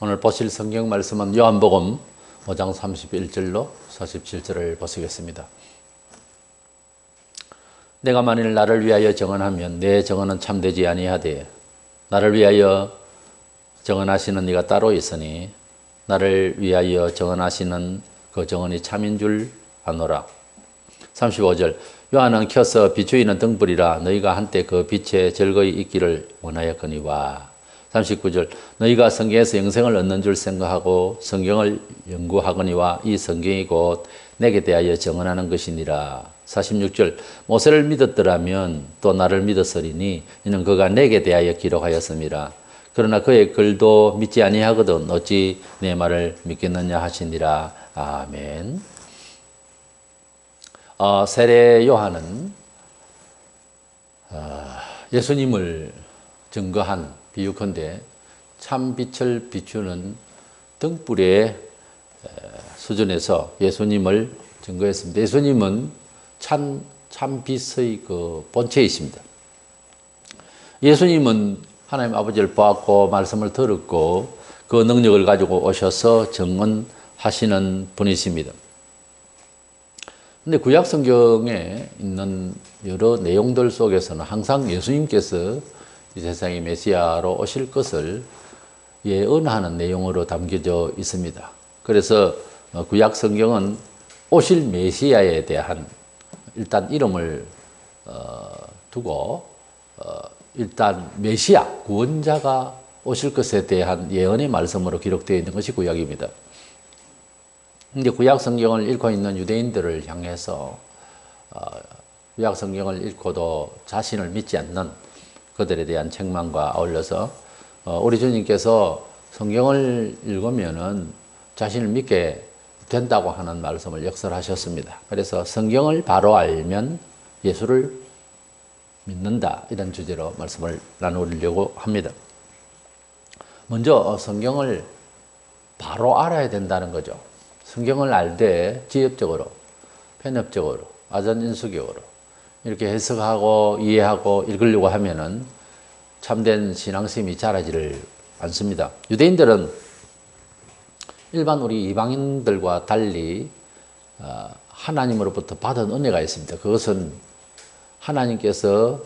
오늘 보실 성경 말씀은 요한복음 5장 31절로 47절을 보시겠습니다. 내가 만일 나를 위하여 정언하면 내 정언은 참되지 아니하되 나를 위하여 정언하시는 이가 따로 있으니 나를 위하여 정언하시는 그 정언이 참인 줄 아노라. 35절 요한은 켜서 비추이는 등불이라 너희가 한때 그 빛에 즐거이 있기를 원하였거니와. 39절 너희가 성경에서 영생을 얻는 줄 생각하고 성경을 연구하거니와 이 성경이 곧 내게 대하여 정언하는 것이니라. 46절 모세를 믿었더라면 또 나를 믿었으리니 이는 그가 내게 대하여 기록하였음이라. 그러나 그의 글도 믿지 아니하거든 어찌 내 말을 믿겠느냐 하시니라. 아멘. 세례 요한은 예수님을 증거한 비유컨대 참빛을 비추는 등불의 수준에서 예수님을 증거했습니다. 예수님은 참빛의 그 본체이십니다. 예수님은 하나님 아버지를 보았고 말씀을 들었고 그 능력을 가지고 오셔서 증언하시는 분이십니다. 근데 구약 성경에 있는 여러 내용들 속에서는 항상 예수님께서 이 세상의 메시아로 오실 것을 예언하는 내용으로 담겨져 있습니다. 그래서 구약 성경은 오실 메시아에 대한 일단 이름을 두고 일단 메시아, 구원자가 오실 것에 대한 예언의 말씀으로 기록되어 있는 것이 구약입니다. 근데 구약 성경을 읽고 있는 유대인들을 향해서 구약 성경을 읽고도 자신을 믿지 않는 그들에 대한 책망과 어울려서 우리 주님께서 성경을 읽으면은 자신을 믿게 된다고 하는 말씀을 역설하셨습니다. 그래서 성경을 바로 알면 예수를 믿는다 이런 주제로 말씀을 나누려고 합니다. 먼저 성경을 바로 알아야 된다는 거죠. 성경을 알되 지엽적으로, 편협적으로, 아전인수격으로 이렇게 해석하고 이해하고 읽으려고 하면은 참된 신앙심이 자라지를 않습니다. 유대인들은 일반 우리 이방인들과 달리 하나님으로부터 받은 은혜가 있습니다. 그것은 하나님께서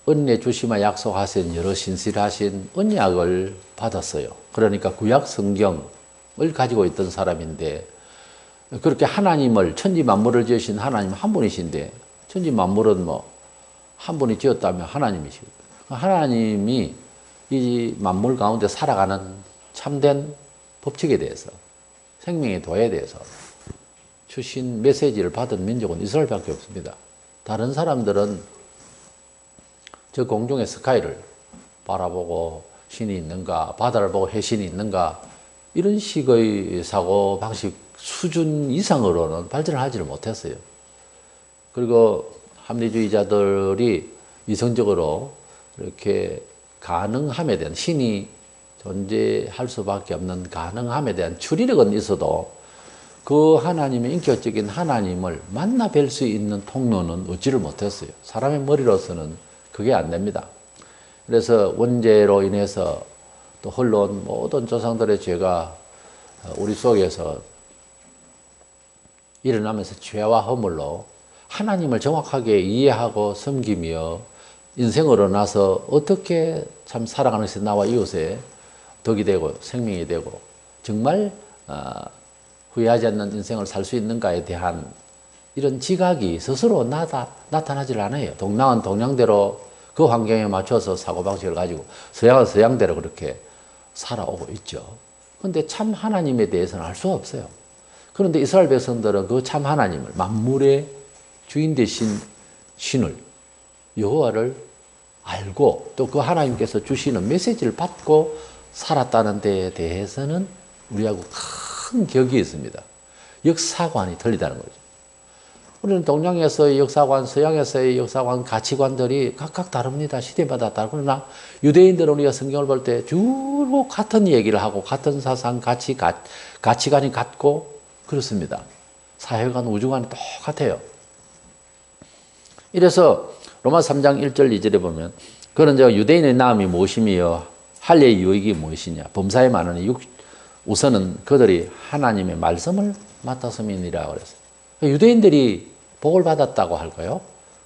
은혜 주시마 약속하신 여러 신실하신 언약을 받았어요. 그러니까 구약 성경을 가지고 있던 사람인데 그렇게 하나님을 천지 만물을 지으신 하나님 한 분이신데 천지 만물은 한 분이 지었다면 하나님이시고 하나님이 이 만물 가운데 살아가는 참된 법칙에 대해서 생명의 도에 대해서 주신 메시지를 받은 민족은 이스라엘밖에 없습니다. 다른 사람들은 저 공중의 스카이를 바라보고 신이 있는가 바다를 보고 해신이 있는가 이런 식의 사고방식 수준 이상으로는 발전을 하지를 못했어요. 그리고 합리주의자들이 이성적으로 이렇게 가능함에 대한 신이 존재할 수밖에 없는 가능함에 대한 추리력은 있어도 그 하나님의 인격적인 하나님을 만나 뵐 수 있는 통로는 얻지를 못했어요. 사람의 머리로서는 그게 안 됩니다. 그래서 원죄로 인해서 또 흘러온 모든 조상들의 죄가 우리 속에서 일어나면서 죄와 허물로 하나님을 정확하게 이해하고 섬기며 인생으로 나서 어떻게 참 살아가는 것이 나와 이웃에 덕이 되고 생명이 되고 정말 후회하지 않는 인생을 살 수 있는가에 대한 이런 지각이 스스로 나타나질 않아요. 동양은 동양대로 그 환경에 맞춰서 사고방식을 가지고 서양은 서양대로 그렇게 살아오고 있죠. 그런데 참 하나님에 대해서는 알 수가 없어요. 그런데 이스라엘 백성들은 그 참 하나님을 만물의 주인 되신 신을 여호와를 알고 또 그 하나님께서 주시는 메시지를 받고 살았다는 데에 대해서는 우리하고 큰 격이 있습니다. 역사관이 틀리다는 거죠. 우리는 동양에서의 역사관, 서양에서의 역사관, 가치관들이 각각 다릅니다. 시대마다 다르고 그러나 유대인들은 우리가 성경을 볼 때 주로 같은 얘기를 하고 같은 사상, 가치관이 같고 그렇습니다. 사회관, 우주관이 똑같아요. 이래서 로마 3장 1절 2절에 보면 그런 유대인의 나음이 무엇이며 할례의 유익이 무엇이냐 범사에 많으니 우선은 그들이 하나님의 말씀을 맡았음이니라 그랬어요. 유대인들이 복을 받았다고 할까요?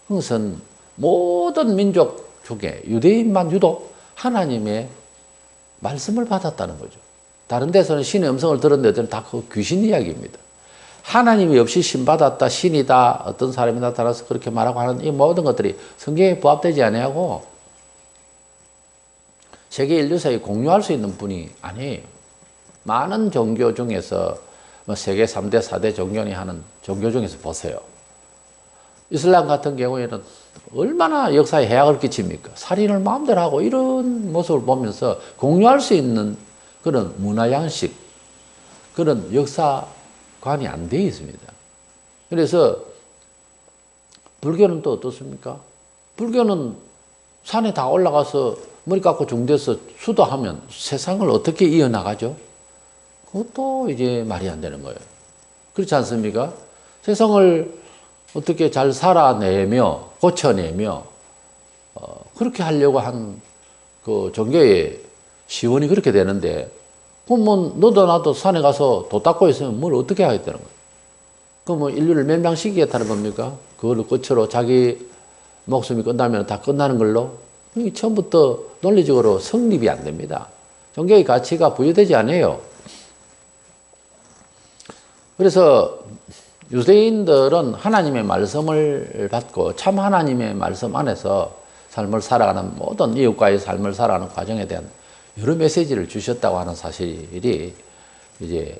그것은 모든 민족 중에 유대인만 유독 하나님의 말씀을 받았다는 거죠. 다른 데서는 신의 음성을 들었는데 다 그 귀신 이야기입니다. 하나님이 없이 신받았다, 신이다, 어떤 사람이 나타나서 그렇게 말하고 하는 이 모든 것들이 성경에 부합되지 아니하고 세계 인류사에 공유할 수 있는 분이 아니에요. 많은 종교 중에서 세계 3대, 4대 종교니 하는 종교 중에서 보세요. 이슬람 같은 경우에는 얼마나 역사에 해악을 끼칩니까? 살인을 마음대로 하고 이런 모습을 보면서 공유할 수 있는 그런 문화 양식, 그런 역사관이 안 되어 있습니다. 그래서 불교는 또 어떻습니까? 불교는 산에 다 올라가서 머리 깎고 중대서 수도하면 세상을 어떻게 이어나가죠? 그것도 이제 말이 안 되는 거예요. 그렇지 않습니까? 세상을 어떻게 잘 살아내며 고쳐내며 그렇게 하려고 한 그 종교의 시원이 그렇게 되는데 그러면 너도 나도 산에 가서 도 닦고 있으면 뭘 어떻게 하겠다는 거예요? 그럼 뭐 인류를 멸망시키겠다는 겁니까? 그거를 끝으로 자기 목숨이 끝나면 다 끝나는 걸로? 처음부터 논리적으로 성립이 안 됩니다. 종교의 가치가 부여되지 않아요. 그래서 유대인들은 하나님의 말씀을 받고 참 하나님의 말씀 안에서 삶을 살아가는 모든 이웃과의 삶을 살아가는 과정에 대한 여러 메시지를 주셨다고 하는 사실이 이제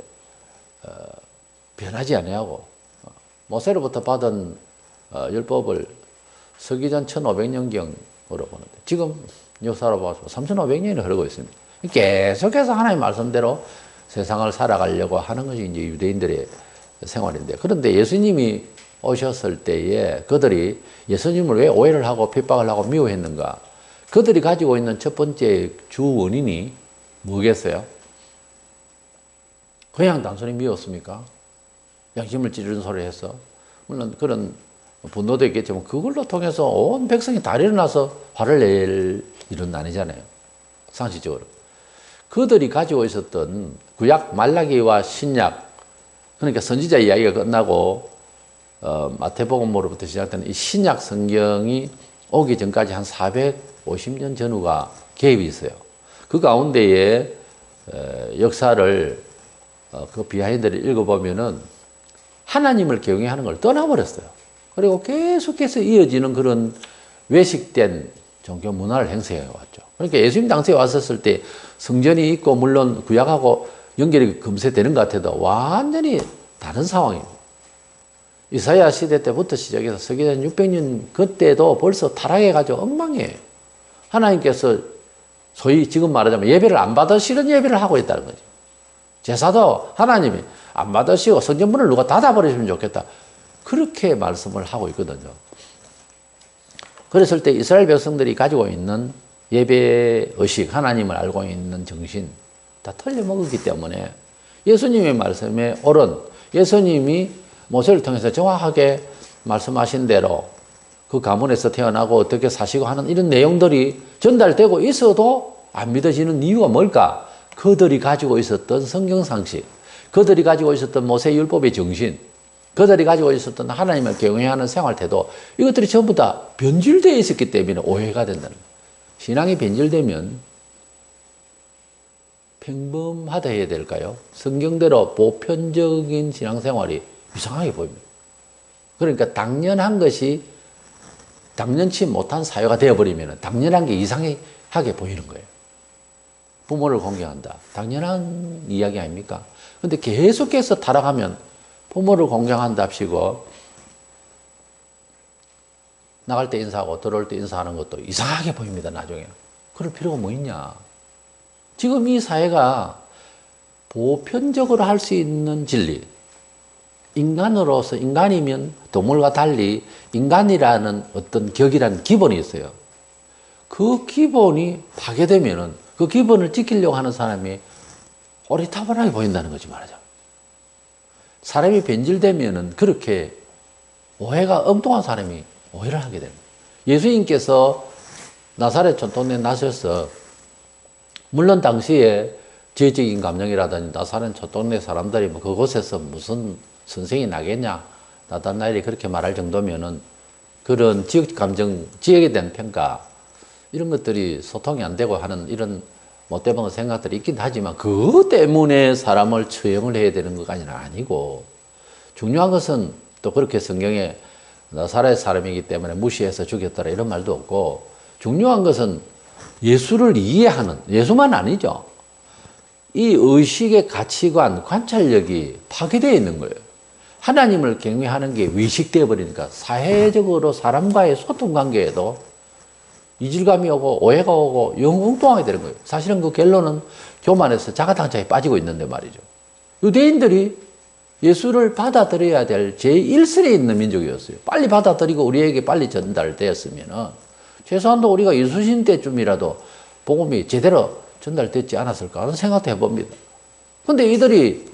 변하지 아니하고 모세로부터 받은 율법을 서기전 1500년경으로 보는데 지금 역사로 봐서 3500년이 흐르고 있습니다. 계속해서 하나님의 말씀대로 세상을 살아가려고 하는 것이 이제 유대인들의 생활인데, 그런데 예수님이 오셨을 때에 그들이 예수님을 왜 오해를 하고 핍박을 하고 미워했는가? 그들이 가지고 있는 첫 번째 주 원인이 뭐겠어요? 그냥 단순히 미웠습니까? 양심을 찌르는 소리 해서? 물론 그런 분노도 있겠지만 그걸로 통해서 온 백성이 다 일어나서 화를 낼 일은 아니잖아요. 상식적으로. 그들이 가지고 있었던 구약 말라기와 신약, 그러니까 선지자 이야기가 끝나고 마태복음으로부터 시작되는 이 신약 성경이 오기 전까지 한 450년 전후가 개입이 있어요. 그 가운데에 역사를 그 비하인드를 읽어보면은 하나님을 경외하는 걸 떠나버렸어요. 그리고 계속해서 이어지는 그런 외식된 종교 문화를 행사해 왔죠. 그러니까 예수님 당시에 왔었을 때 성전이 있고 물론 구약하고 연결이 금세 되는 것 같아도 완전히 다른 상황입니다. 이사야 시대 때부터 시작해서 서기전 600년 그때도 벌써 타락해가지고 엉망이에요. 하나님께서 소위 지금 말하자면 예배를 안 받으시는 예배를 하고 있다는 거죠. 제사도 하나님이 안 받으시고 성전문을 누가 닫아버리시면 좋겠다. 그렇게 말씀을 하고 있거든요. 그랬을 때 이스라엘 백성들이 가지고 있는 예배 의식, 하나님을 알고 있는 정신 다 틀려먹었기 때문에 예수님의 말씀에 옳은, 예수님이 모세를 통해서 정확하게 말씀하신 대로 그 가문에서 태어나고 어떻게 사시고 하는 이런 내용들이 전달되고 있어도 안 믿어지는 이유가 뭘까? 그들이 가지고 있었던 성경상식, 그들이 가지고 있었던 모세율법의 정신, 그들이 가지고 있었던 하나님을 경외하는 생활태도, 이것들이 전부 다 변질되어 있었기 때문에 오해가 된다는 거예요. 신앙이 변질되면 평범하다 해야 될까요? 성경대로 보편적인 신앙생활이 이상하게 보입니다. 그러니까 당연한 것이 당연치 못한 사회가 되어버리면 당연한 게 이상하게 보이는 거예요. 부모를 공경한다. 당연한 이야기 아닙니까? 근데 계속해서 타락하면 부모를 공경한답시고 나갈 때 인사하고 들어올 때 인사하는 것도 이상하게 보입니다. 나중에. 그럴 필요가 뭐 있냐. 지금 이 사회가 보편적으로 할 수 있는 진리, 인간으로서, 인간이면 동물과 달리 인간이라는 어떤 격이라는 기본이 있어요. 그 기본이 파괴되면은 그 기본을 지키려고 하는 사람이 오리타분하게 보인다는 거지 말하자. 사람이 변질되면은 그렇게 오해가 엉뚱한 사람이 오해를 하게 됩니다. 예수님께서 나사렛 촌동네에 나셔서 물론 당시에 지적인 감정이라든지 나 사는 저 동네 사람들이 뭐 그곳에서 무슨 선생이 나겠냐, 나단나일이 그렇게 말할 정도면은 그런 지역 감정, 지역에 대한 평가 이런 것들이 소통이 안 되고 하는 이런 못되는 생각들이 있긴 하지만 그것 때문에 사람을 처형을 해야 되는 것까지는 아니고, 중요한 것은 또 그렇게 성경에 나사렛 사람이기 때문에 무시해서 죽였더라 이런 말도 없고, 중요한 것은 예수를 이해하는, 예수만 아니죠. 이 의식의 가치관, 관찰력이 파괴되어 있는 거예요. 하나님을 경외하는 게 위식되어 버리니까 사회적으로 사람과의 소통 관계에도 이질감이 오고 오해가 오고 영 엉뚱하게 되는 거예요. 사실은 그 결론은 교만에서 자가당착에 빠지고 있는데 말이죠. 유대인들이 예수를 받아들여야 될 제1선에 있는 민족이었어요. 빨리 받아들이고 우리에게 빨리 전달되었으면 최소한도 우리가 예수신 때쯤이라도 복음이 제대로 전달됐지 않았을까 하는 생각도 해봅니다. 근데 이들이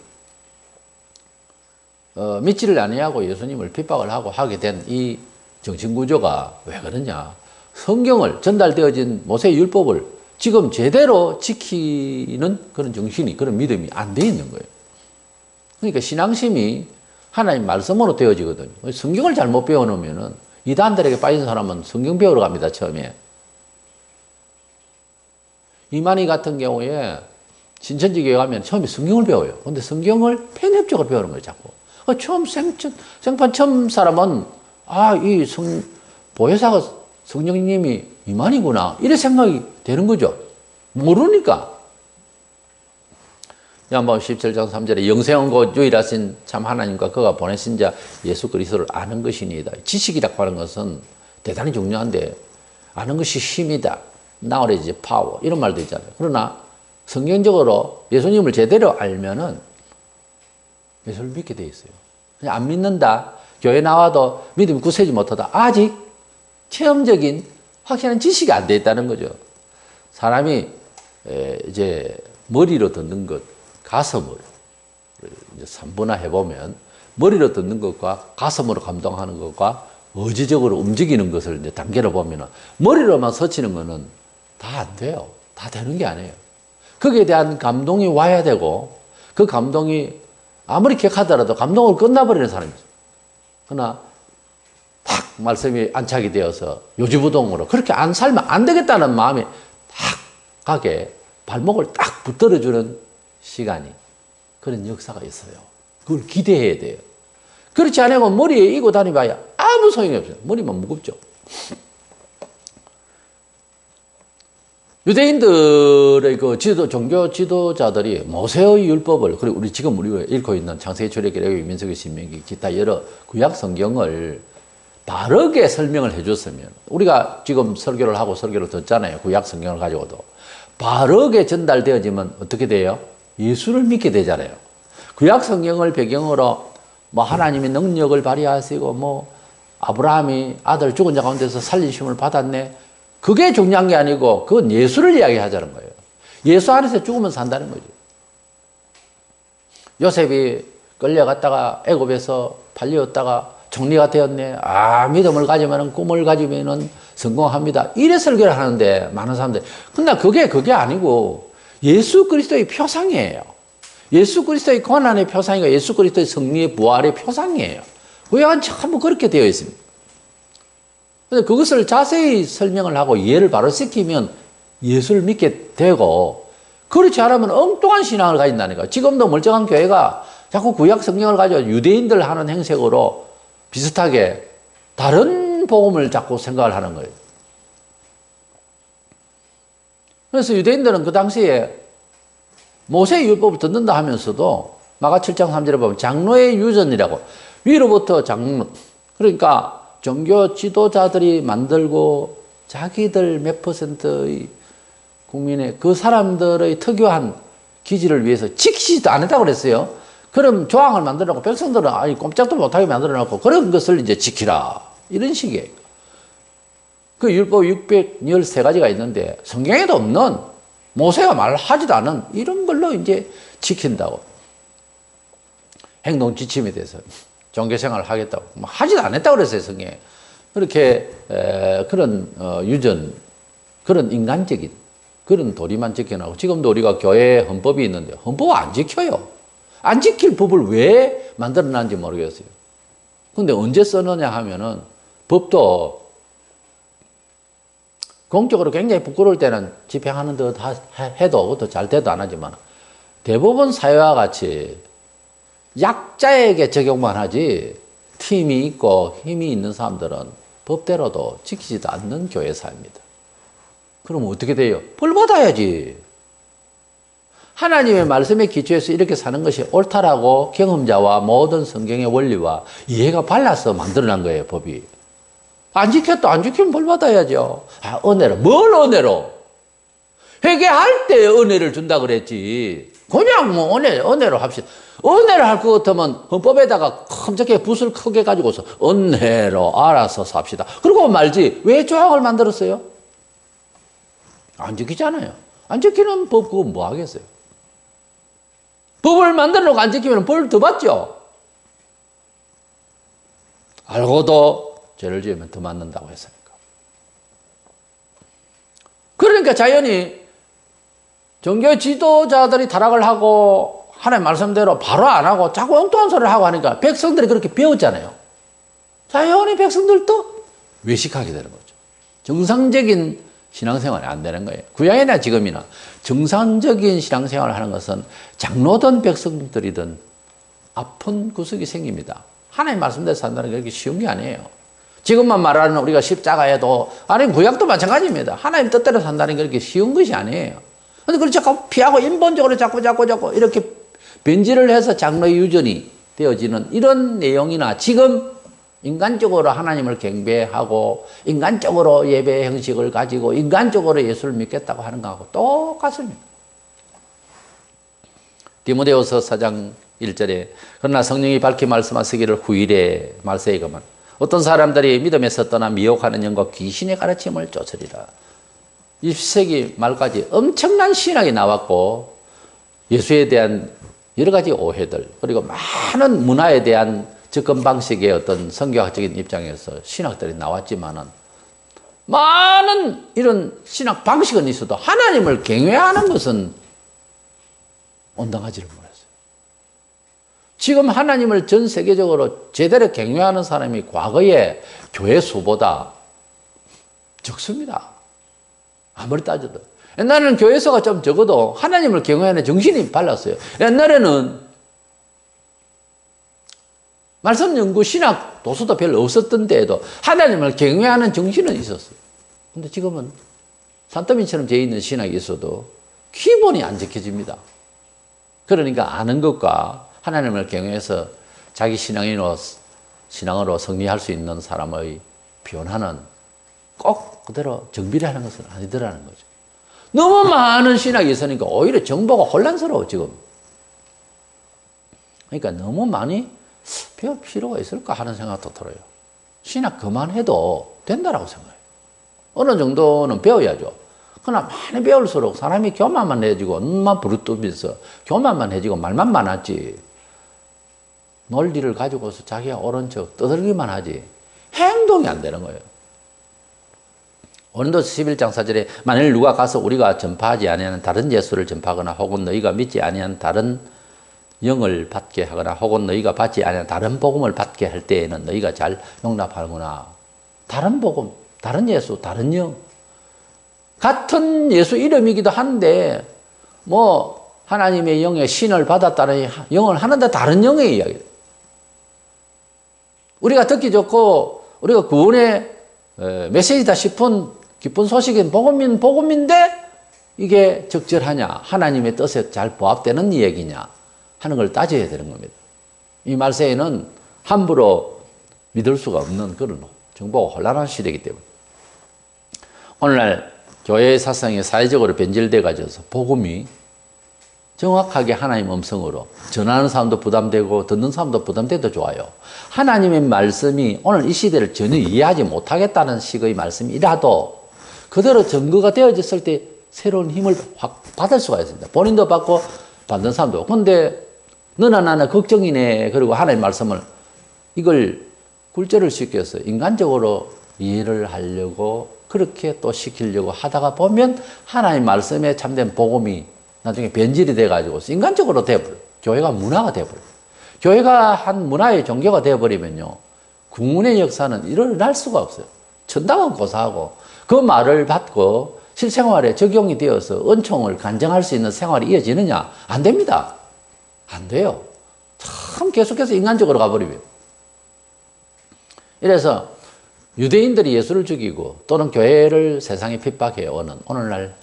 믿지를 아니하고 예수님을 핍박을 하고 하게 된 이 정신구조가 왜 그러냐. 성경을, 전달되어진 모세의 율법을 지금 제대로 지키는 그런 정신이, 그런 믿음이 안 돼 있는 거예요. 그러니까 신앙심이 하나님 말씀으로 되어지거든요. 성경을 잘못 배워놓으면은 이단들에게 빠진 사람은 성경 배우러 갑니다, 처음에. 이만희 같은 경우에 신천지교회 가면 처음에 성경을 배워요. 근데 성경을 편협적으로 배우는 거예요, 자꾸. 처음 생판 처음 사람은 보혜사가 성령님이 이만이구나 이래 생각이 되는 거죠. 모르니까. 한번 17장 3절에 영생하고 유일하신 참 하나님과 그가 보내신 자 예수 그리스도를 아는 것이니이다. 지식이라고 하는 것은 대단히 중요한데 아는 것이 힘이다. knowledge, power 이런 말도 있잖아요. 그러나 성경적으로 예수님을 제대로 알면은 예수를 믿게 돼 있어요. 그냥 안 믿는다. 교회 나와도 믿음이 굳세지 못하다. 아직 체험적인 확실한 지식이 안 돼 있다는 거죠. 사람이 이제 머리로 듣는 것, 가슴으로 이제 삼분화 해보면 머리로 듣는 것과 가슴으로 감동하는 것과 의지적으로 움직이는 것을 이제 단계로 보면은 머리로만 서치는 거는 다 안 돼요. 다 되는 게 아니에요. 거기에 대한 감동이 와야 되고 그 감동이 아무리 격하더라도 감동으로 끝나버리는 사람이 있어요. 그러나 딱 말씀이 안착이 되어서 요지부동으로 그렇게 안 살면 안 되겠다는 마음이 딱 가게 발목을 딱 붙들어주는 시간이, 그런 역사가 있어요. 그걸 기대해야 돼요. 그렇지 않으면 머리에 이고 다니봐야 아무 소용이 없어요. 머리만 무겁죠. 유대인들의 그 종교 지도자들이 모세의 율법을, 그리고 우리 지금 우리가 읽고 있는 창세기, 출애굽기, 레위기, 민수기, 신명기, 기타 여러 구약 성경을 바르게 설명을 해줬으면, 우리가 지금 설교를 하고 설교를 듣잖아요. 구약 성경을 가지고도 바르게 전달되어지면 어떻게 돼요? 예수를 믿게 되잖아요. 구약 성경을 배경으로 뭐 하나님의 능력을 발휘하시고 뭐 아브라함이 아들 죽은 자 가운데서 살리심을 받았네. 그게 중요한 게 아니고 그건 예수를 이야기하자는 거예요. 예수 안에서 죽으면 산다는 거죠. 요셉이 끌려갔다가 애굽에서 팔려왔다가 총리가 되었네. 믿음을 가지면, 꿈을 가지면 성공합니다. 이래 설교를 하는데 많은 사람들이. 근데 그게 아니고 예수 그리스도의 표상이에요. 예수 그리스도의 고난의 표상이고 예수 그리스도의 승리의 부활의 표상이에요. 구약은 전부 그렇게 되어 있습니다. 그래서 그것을 자세히 설명을 하고 이해를 바로 시키면 예수를 믿게 되고, 그렇지 않으면 엉뚱한 신앙을 가진다니까. 지금도 멀쩡한 교회가 자꾸 구약 성경을 가지고 유대인들 하는 행색으로 비슷하게 다른 복음을 자꾸 생각을 하는 거예요. 그래서 유대인들은 그 당시에 모세의 율법을 듣는다 하면서도 마가 7장 3절에 보면 장로의 유전이라고, 위로부터 장로, 그러니까 종교 지도자들이 만들고 자기들 몇 퍼센트의 국민의 그 사람들의 특유한 기질을 위해서 지키지도 않았다고 그랬어요. 그럼 조항을 만들어 놓고 백성들은 꼼짝도 못하게 만들어 놓고 그런 것을 이제 지키라. 이런 식이에요. 그 율법 613가지가 있는데 성경에도 없는, 모세가 말하지도 않은 이런 걸로 이제 지킨다고. 행동 지침에 대해서 종교생활을 하겠다고. 하지도 않았다고 그랬어요, 성경에. 그렇게, 그런 유전, 그런 인간적인 그런 도리만 지켜나고 지금도 우리가 교회에 헌법이 있는데 헌법 안 지켜요. 안 지킬 법을 왜 만들어놨는지 모르겠어요. 근데 언제 써느냐 하면은 법도 공적으로 굉장히 부끄러울 때는 집행하는 듯 해도 그것도 잘 돼도 안 하지만 대부분 사회와 같이 약자에게 적용만 하지 팀이 있고 힘이 있는 사람들은 법대로도 지키지도 않는 교회사입니다. 그럼 어떻게 돼요? 벌 받아야지. 하나님의 말씀에 기초해서 이렇게 사는 것이 옳다라고 경험자와 모든 성경의 원리와 이해가 발라서 만들어낸 거예요, 법이. 안 지켰다, 안 지키면 벌 받아야죠. 아, 은혜로. 뭘 은혜로? 회개할 때 은혜를 준다 그랬지. 그냥 뭐 은혜로 합시다. 은혜를 할 것 같으면 헌법에다가 큼직하게 붓을 크게 가지고서 은혜로 알아서 삽시다. 그러고 말지. 왜 조항을 만들었어요? 안 지키잖아요. 안 지키는 법 그거 뭐 하겠어요? 법을 만들어 놓고 안 지키면 벌 더 받죠. 알고도 죄를 지으면 더 맞는다고 했으니까. 그러니까 자연히 종교 지도자들이 타락을 하고 하나님 말씀대로 바로 안 하고 자꾸 엉뚱한 소리를 하고 하니까 백성들이 그렇게 배웠잖아요. 자연히 백성들도 외식하게 되는 거죠. 정상적인 신앙생활이 안 되는 거예요. 구약이나 지금이나 정상적인 신앙생활을 하는 것은 장로든 백성들이든 아픈 구석이 생깁니다. 하나님 말씀대로 산다는 게 그렇게 쉬운 게 아니에요. 지금만 말하는 우리가 십자가에도 아니 구약도 마찬가지입니다. 하나님 뜻대로 산다는 게 그렇게 쉬운 것이 아니에요. 근데 그걸 자꾸 피하고 인본적으로 자꾸 이렇게 변질을 해서 장로의 유전이 되어지는 이런 내용이나 지금 인간적으로 하나님을 경배하고 인간적으로 예배 형식을 가지고 인간적으로 예수를 믿겠다고 하는 것하고 똑같습니다. 디모데후서 4장 1절에 그러나 성령이 밝히 말씀하시기를 후일에 말세이거만 어떤 사람들이 믿음에서 떠나 미혹하는 영과 귀신의 가르침을 쫓으리라. 20세기 말까지 엄청난 신학이 나왔고 예수에 대한 여러 가지 오해들 그리고 많은 문화에 대한 접근 방식의 어떤 성경학적인 입장에서 신학들이 나왔지만은 많은 이런 신학 방식은 있어도 하나님을 경외하는 것은 온당하지를 못했어요. 지금 하나님을 전 세계적으로 제대로 경외하는 사람이 과거의 교회 수보다 적습니다. 아무리 따져도. 옛날에는 교회 수가 좀 적어도 하나님을 경외하는 정신이 발랐어요. 옛날에는 말씀 연구 신학 도서도 별로 없었던 데에도 하나님을 경외하는 정신은 있었어요. 근데 지금은 산더미처럼 돼 있는 신학이 있어도 기본이 안 지켜집니다. 그러니까 아는 것과 하나님을 경외해서 자기 신앙으로 승리할 수 있는 사람의 변화는 꼭 그대로 정비를 하는 것은 아니더라는 거죠. 너무 많은 신학이 있으니까 오히려 정보가 혼란스러워 지금. 그러니까 너무 많이 배울 필요가 있을까 하는 생각도 들어요. 신학 그만해도 된다라고 생각해요. 어느 정도는 배워야죠. 그러나 많이 배울수록 사람이 교만만 해지고 눈만 부르뜨면서 교만만 해지고 말만 많았지 논리를 가지고서 자기가 옳은 척 떠들기만 하지 행동이 안 되는 거예요. 고린도서 11장 4절에 만일 누가 가서 우리가 전파하지 아니하는 다른 예수를 전파하거나 혹은 너희가 믿지 아니하는 다른 영을 받게 하거나 혹은 너희가 받지 아니하는 다른 복음을 받게 할 때에는 너희가 잘 용납하는구나. 다른 복음, 다른 예수, 다른 영. 같은 예수 이름이기도 한데 뭐 하나님의 영의 신을 받았다는 영을 하는데 다른 영의 이야기예요. 우리가 듣기 좋고 우리가 구원의 메시지다 싶은 기쁜 소식인 복음인데 이게 적절하냐 하나님의 뜻에 잘 부합되는 얘기냐 하는 걸 따져야 되는 겁니다. 이 말세에는 함부로 믿을 수가 없는 그런 정보가 혼란한 시대이기 때문에 오늘날 교회의 사상이 사회적으로 변질돼 가지고서 복음이 정확하게 하나님 음성으로 전하는 사람도 부담되고 듣는 사람도 부담돼도 좋아요. 하나님의 말씀이 오늘 이 시대를 전혀 이해하지 못하겠다는 식의 말씀이라도 그대로 증거가 되어졌을 때 새로운 힘을 확 받을 수가 있습니다. 본인도 받고 받는 사람도. 그런데 너나 나나 걱정이네. 그리고 하나님의 말씀을 이걸 굴절을 시켜서 인간적으로 이해를 하려고 그렇게 또 시키려고 하다가 보면 하나님 말씀에 참된 복음이 나중에 변질이 돼가지고 인간적으로 돼버려. 교회가 문화가 돼버려. 교회가 한 문화의 종교가 돼버리면요. 구원의 역사는 일어날 수가 없어요. 천당은 고사하고 그 말을 받고 실생활에 적용이 되어서 은총을 간증할 수 있는 생활이 이어지느냐? 안 됩니다. 안 돼요. 참 계속해서 인간적으로 가버리면. 이래서 유대인들이 예수를 죽이고 또는 교회를 세상에 핍박해 오는 오늘날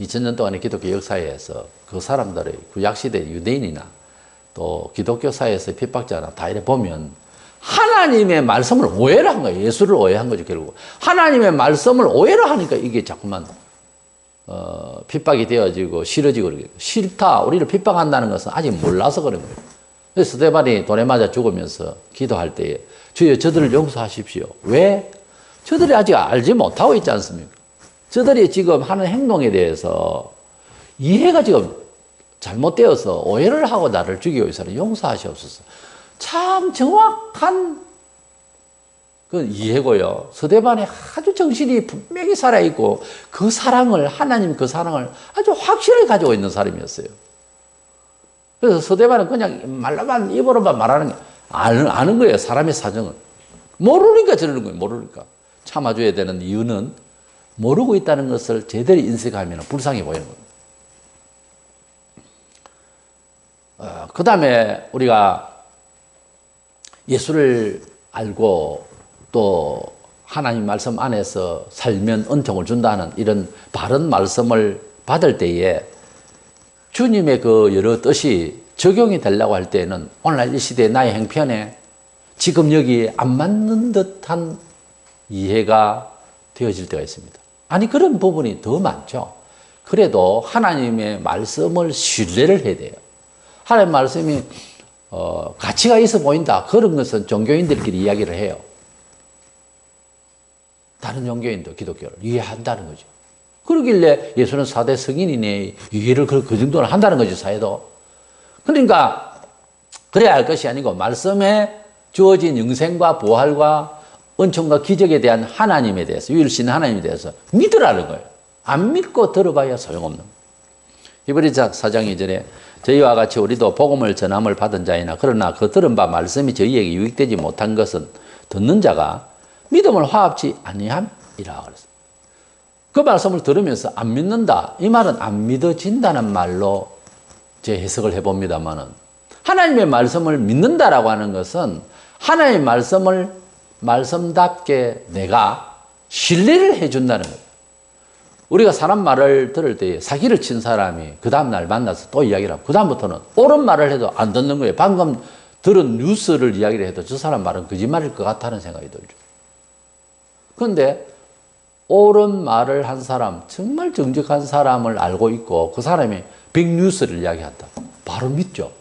2000년 동안의 기독교 역사에서 그 사람들의 구약시대 유대인이나 또 기독교 사회에서의 핍박자나 다 이래 보면 하나님의 말씀을 오해를 한 거예요. 예수를 오해한 거죠, 결국. 하나님의 말씀을 오해를 하니까 이게 자꾸만 핍박이 되어지고 싫어지고 그러게. 싫다, 우리를 핍박한다는 것은 아직 몰라서 그런 거예요. 그래서 스데반이 돌에 맞아 죽으면서 기도할 때에 주여 저들을 용서하십시오. 왜? 저들이 아직 알지 못하고 있지 않습니까? 저들이 지금 하는 행동에 대해서 이해가 지금 잘못되어서 오해를 하고 나를 죽이고 있어서 용서하시옵소서. 참 정확한 그 이해고요. 스데반의 아주 정신이 분명히 살아있고 그 사랑을, 하나님 그 사랑을 아주 확실하게 가지고 있는 사람이었어요. 그래서 스데반은 그냥 말로만, 입으로만 말하는 게 아는 거예요. 사람의 사정을. 모르니까 저러는 거예요. 모르니까. 참아줘야 되는 이유는 모르고 있다는 것을 제대로 인식하면 불쌍해 보이는 겁니다. 그 다음에 우리가 예수를 알고 또 하나님 말씀 안에서 살면 은총을 준다는 이런 바른 말씀을 받을 때에 주님의 그 여러 뜻이 적용이 되려고 할 때는 오늘날 이 시대의 나의 행편에 지금 여기 안 맞는 듯한 이해가 되어질 때가 있습니다. 아니 그런 부분이 더 많죠. 그래도 하나님의 말씀을 신뢰를 해야 돼요. 하나님 말씀이 가치가 있어 보인다. 그런 것은 종교인들끼리 이야기를 해요. 다른 종교인도 기독교를 이해한다는 거죠. 그러길래 예수는 4대 성인이네. 이해를 그 정도는 한다는 거죠, 사회도. 그러니까 그래야 할 것이 아니고 말씀에 주어진 영생과 부활과 은총과 기적에 대한 하나님에 대해서, 유일신 하나님에 대해서 믿으라는 거예요. 안 믿고 들어봐야 소용없는 거예요. 히브리 4장 2절에 저희와 같이 우리도 복음을 전함을 받은 자이나 그러나 그 들은 바 말씀이 저희에게 유익되지 못한 것은 듣는 자가 믿음을 화합지 아니함이라 그랬어요. 그 말씀을 들으면서 안 믿는다. 이 말은 안 믿어진다는 말로 제 해석을 해봅니다만은 하나님의 말씀을 믿는다라고 하는 것은 하나님의 말씀을 말씀답게 내가 신뢰를 해준다는 거예요. 우리가 사람 말을 들을 때 사기를 친 사람이 그 다음날 만나서 또 이야기를 하고 그 다음부터는 옳은 말을 해도 안 듣는 거예요. 방금 들은 뉴스를 이야기를 해도 저 사람 말은 거짓말일 것 같다는 생각이 들죠. 그런데 옳은 말을 한 사람, 정말 정직한 사람을 알고 있고 그 사람이 빅뉴스를 이야기한다. 바로 믿죠.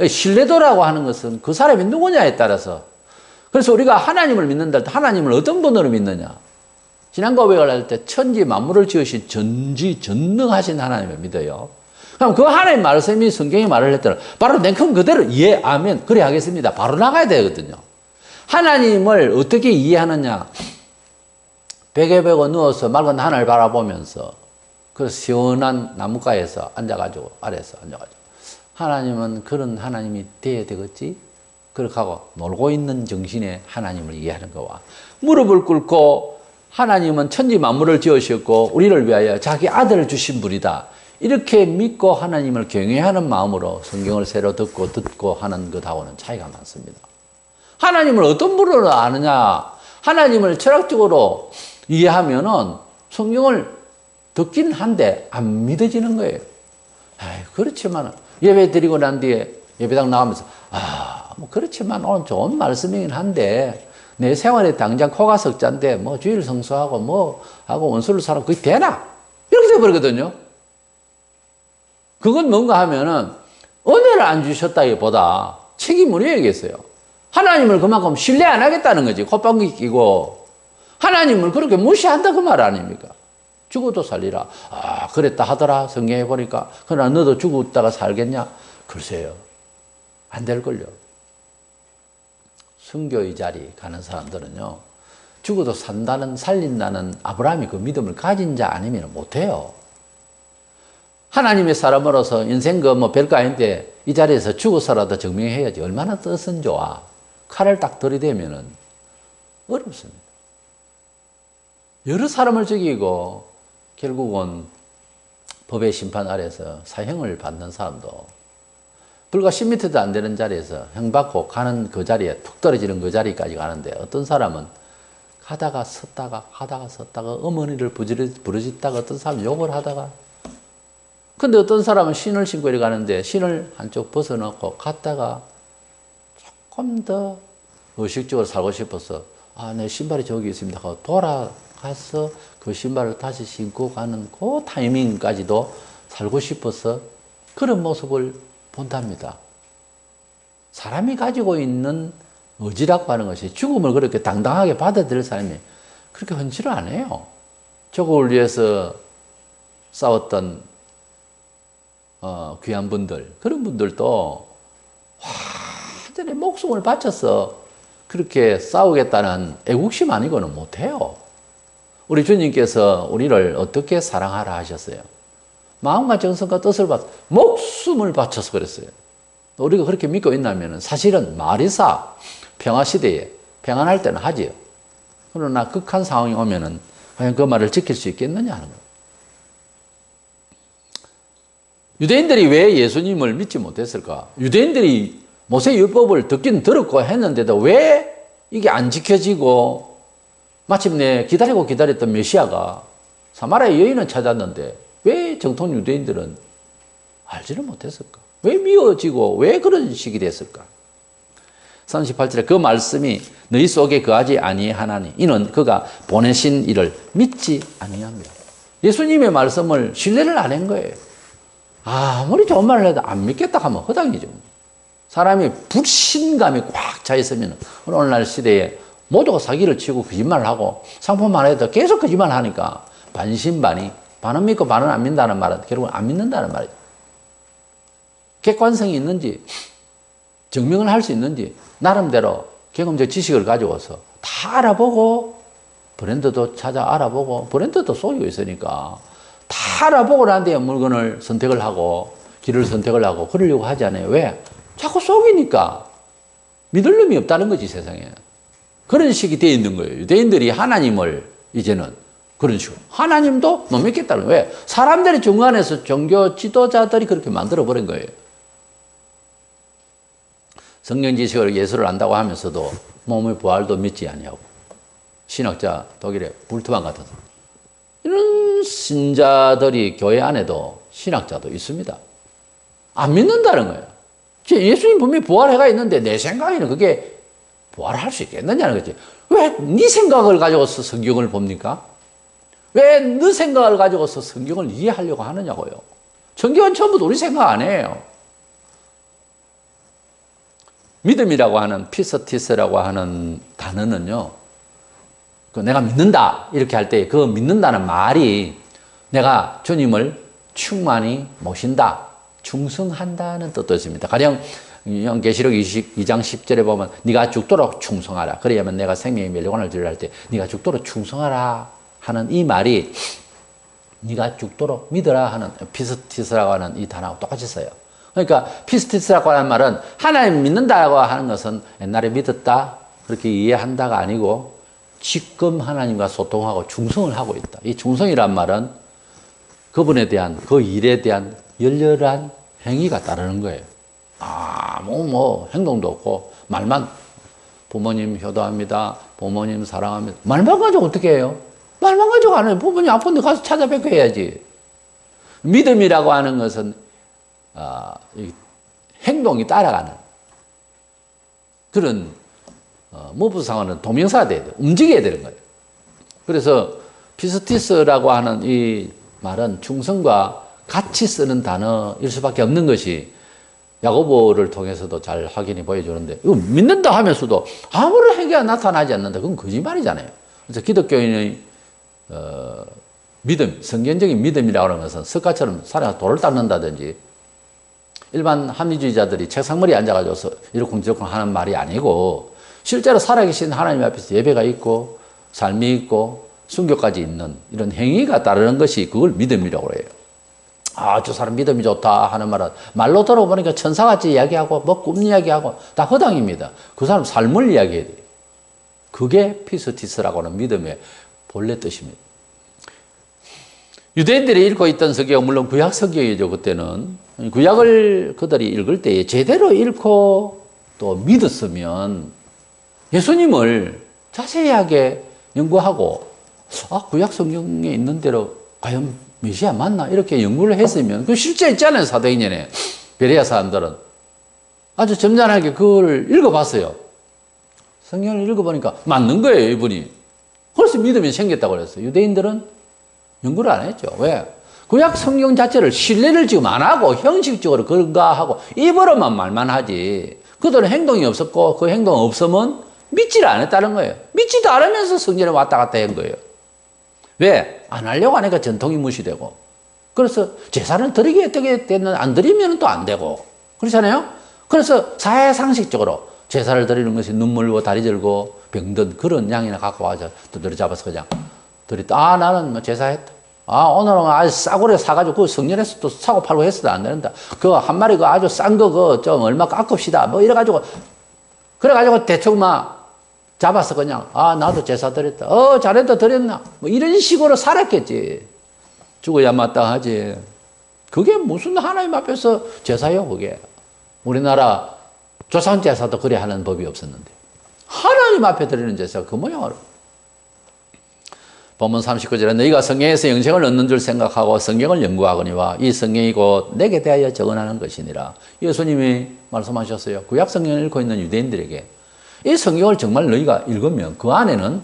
신뢰도라고 하는 것은 그 사람이 누구냐에 따라서. 그래서 우리가 하나님을 믿는다 할 때 하나님을 어떤 분으로 믿느냐. 신앙 고백을 할 때 천지 만물을 지으신 전지전능하신 하나님을 믿어요. 그럼 그 하나님 말씀이 성경이 말을 했더라. 바로 냉큼 그대로 예, 아멘. 그래 하겠습니다. 바로 나가야 되거든요. 하나님을 어떻게 이해하느냐. 베개 베고 누워서 맑은 하늘을 바라보면서 그 시원한 나무가에서 앉아가지고 아래에서 앉아가지고 하나님은 그런 하나님이 돼야 되겠지? 그렇게 하고 놀고 있는 정신의 하나님을 이해하는 거와 무릎을 꿇고 하나님은 천지 만물을 지으셨고 우리를 위하여 자기 아들을 주신 분이다. 이렇게 믿고 하나님을 경외하는 마음으로 성경을 새로 듣고 하는 것하고는 차이가 많습니다. 하나님을 어떤 분으로 아느냐. 하나님을 철학적으로 이해하면은 성경을 듣긴 한데 안 믿어지는 거예요. 그렇지만 예배 드리고 난 뒤에 예배당 나가면서 뭐 그렇지만 오늘 좋은 말씀이긴 한데 내 생활에 당장 코가 석자인데 뭐 주일 성수하고 뭐 하고 원수를 살고 그게 되나? 이렇게 돼버리거든요. 그건 뭔가 하면은 은혜를 안 주셨다기보다 책임을 져야겠어요. 하나님을 그만큼 신뢰 안 하겠다는 거지. 콧방귀 끼고 하나님을 그렇게 무시한다 그 말 아닙니까? 죽어도 살리라. 그랬다 하더라. 성경에 보니까. 그러나 너도 죽었다가 살겠냐? 글쎄요. 안 될걸요. 순교의 자리 가는 사람들은요. 죽어도 산다는, 살린다는 아브라함이 그 믿음을 가진 자 아니면 못해요. 하나님의 사람으로서 인생 별거 아닌데 이 자리에서 죽어서라도 증명해야지. 얼마나 뜻은 좋아. 칼을 딱 들이대면은 어렵습니다. 여러 사람을 죽이고 결국은 법의 심판 아래서 사형을 받는 사람도 불과 10m도 안 되는 자리에서 형 받고 가는 그 자리에 툭 떨어지는 그 자리까지 가는데 어떤 사람은 가다가 섰다가 어머니를 부르짖다가 어떤 사람은 욕을 하다가 근데 어떤 사람은 신을 신고 이렇게 가는데 신을 한쪽 벗어놓고 갔다가 조금 더 의식적으로 살고 싶어서 내 신발이 저기 있습니다 하고 돌아가서 그 신발을 다시 신고 가는 그 타이밍까지도 살고 싶어서 그런 모습을 본답니다. 사람이 가지고 있는 의지라고 하는 것이 죽음을 그렇게 당당하게 받아들일 사람이 그렇게 흔치를 않아요. 조국을 위해서 싸웠던 귀한 분들, 그런 분들도 완전히 목숨을 바쳐서 그렇게 싸우겠다는 애국심 아니고는 못해요. 우리 주님께서 우리를 어떻게 사랑하라 하셨어요? 마음과 정성과 뜻을 바쳐 목숨을 바쳐서 그랬어요. 우리가 그렇게 믿고 있다면 사실은 마리사 평화시대에 평안할 때는 하지요. 그러나 극한 상황이 오면은 과연 그 말을 지킬 수 있겠느냐 하는 거예요. 유대인들이 왜 예수님을 믿지 못했을까? 유대인들이 모세율법을 듣긴 들었고 했는데도 왜 이게 안 지켜지고 마침내 기다렸던 메시아가 사마리아 여인은 찾았는데 왜 정통 유대인들은 알지를 못했을까? 왜 미워지고 왜 그런 식이 됐을까? 38절에 그 말씀이 너희 속에 거하지 아니하나니 이는 그가 보내신 이를 믿지 아니합니다. 예수님의 말씀을 신뢰를 안 한 거예요. 아무리 좋은 말을 해도 안 믿겠다 하면 허당이죠. 사람이 불신감이 꽉 차 있으면 오늘날 시대에 모두가 사기를 치고 거짓말을 하고 상품만 해도 계속 거짓말을 하니까 반신반의, 반은 믿고 반은 안 믿는다는 말은 결국은 안 믿는다는 말이죠. 객관성이 있는지 증명을 할 수 있는지 나름대로 경험적 지식을 가지고서 다 알아보고 브랜드도 찾아 알아보고 브랜드도 속이고 있으니까 다 알아보고 난 뒤에 물건을 선택을 하고 길을 선택을 하고 그러려고 하지 않아요. 왜? 자꾸 속이니까 믿을 놈이 없다는 거지 세상에. 그런 식이 되어 있는 거예요. 유대인들이 하나님을 이제는 그런 식으로 하나님도 못 믿겠다는 거예요. 왜? 사람들이 중간에서 종교 지도자들이 그렇게 만들어버린 거예요. 성경 지식을 예수를 안다고 하면서도 몸의 부활도 믿지 아니하고 신학자 독일의 불트만 같은 이런 신자들이 교회 안에도 신학자도 있습니다. 안 믿는다는 거예요. 예수님 분명히 부활해가 있는데 내 생각에는 그게 부활할 수 있겠느냐는 거지. 왜 네 생각을 가지고서 성경을 봅니까? 왜 네 생각을 가지고서 성경을 이해하려고 하느냐고요. 성경은 전부 우리 생각 안 해요. 믿음이라고 하는 피스티스라고 하는 단어는요. 내가 믿는다 이렇게 할 때 그 믿는다는 말이 내가 주님을 충만히 모신다, 충성한다는 뜻도 있습니다. 가령 계시록 22장 10절에 보면 네가 죽도록 충성하라. 그래야만 내가 생명의 멸관을 주리라 할 때 네가 죽도록 충성하라 하는 이 말이 네가 죽도록 믿어라 하는 피스티스라고 하는 이 단어하고 똑같이 써요. 그러니까 피스티스라고 하는 말은 하나님 믿는다고 하는 것은 옛날에 믿었다 그렇게 이해한다가 아니고 지금 하나님과 소통하고 충성을 하고 있다. 이 충성이란 말은 그분에 대한 그 일에 대한 열렬한 행위가 따르는 거예요. 행동도 없고 말만 부모님 효도합니다. 부모님 사랑합니다. 말만 가지고 어떻게 해요? 말만 가지고 안 해요. 부모님 아픈데 가서 찾아뵙고 해야지. 믿음이라고 하는 것은 행동이 따라가는 그런 모부상어는 동명사가 돼야 돼요. 움직여야 되는 거예요. 그래서 피스티스라고 하는 이 말은 충성과 같이 쓰는 단어일 수밖에 없는 것이 야고보를 통해서도 잘 확인이 보여주는데 이거 믿는다 하면서도 아무런 행위가 나타나지 않는다. 그건 거짓말이잖아요. 그래서 기독교인의 믿음, 성경적인 믿음이라고 하는 것은 석가처럼 살아서 돌을 닦는다든지 일반 합리주의자들이 책상머리에 앉아가지고 이러쿵저러쿵 하는 말이 아니고 실제로 살아계신 하나님 앞에서 예배가 있고 삶이 있고 순교까지 있는 이런 행위가 따르는 것이 그걸 믿음이라고 해요. 아, 저 사람 믿음이 좋다 하는 말은 말로 들어보니까 천사같이 이야기하고 뭐 꿈 이야기하고 다 허당입니다. 그 사람 삶을 이야기해야 돼요. 그게 피스티스라고 하는 믿음의 본래 뜻입니다. 유대인들이 읽고 있던 성경은 물론 구약 성경이죠. 그때는 구약을 그들이 읽을 때에 제대로 읽고 또 믿었으면 예수님을 자세하게 연구하고 구약 성경에 있는 대로 과연 메시아 맞나 이렇게 연구를 했으면 그 실제 있잖아요. 사도행전에 베레아 사람들은 아주 점잖하게 그걸 읽어봤어요. 성경을 읽어보니까 맞는 거예요. 이분이. 그래서 믿음이 생겼다고 그랬어요. 유대인들은 연구를 안 했죠. 왜? 구약 성경 자체를 신뢰를 지금 안 하고 형식적으로 그런가 하고 입으로만 말만 하지 그들은 행동이 없었고 그 행동 없으면 믿지를 않았다는 거예요. 믿지도 않으면서 성전에 왔다 갔다 한 거예요. 왜? 안 하려고 하니까 전통이 무시되고 그래서 제사를 드리게 어떻게 되는 안 드리면 또 안 되고 그렇잖아요. 그래서 사회상식적으로 제사를 드리는 것이 눈 물고 다리 절고 병든 그런 양이나 갖고 와서 두드려 잡아서 그냥 드렸다. 나는 뭐 제사했다. 오늘은 아주 싸구려 사가지고 그 성전에서 또 사고 팔고 했어도 안 되는다. 그거 한 마리 그 아주 싼 거 그 좀 얼마 깎읍시다. 뭐 이래가지고 그래가지고 대충 막 잡아서 그냥 나도 제사 드렸다. 잘했다 드렸나. 뭐 이런 식으로 살았겠지. 죽어야 마땅하지. 그게 무슨 하나님 앞에서 제사요 그게. 우리나라 조상 제사도 그래 하는 법이 없었는데 하나님 앞에 드리는 제사가 그 모양으로. 본문 39절에 너희가 성경에서 영생을 얻는 줄 생각하고 성경을 연구하거니와 이 성경이 곧 내게 대하여 적언하는 것이니라. 예수님이 말씀하셨어요. 구약 성경을 읽고 있는 유대인들에게 이 성경을 정말 너희가 읽으면 그 안에는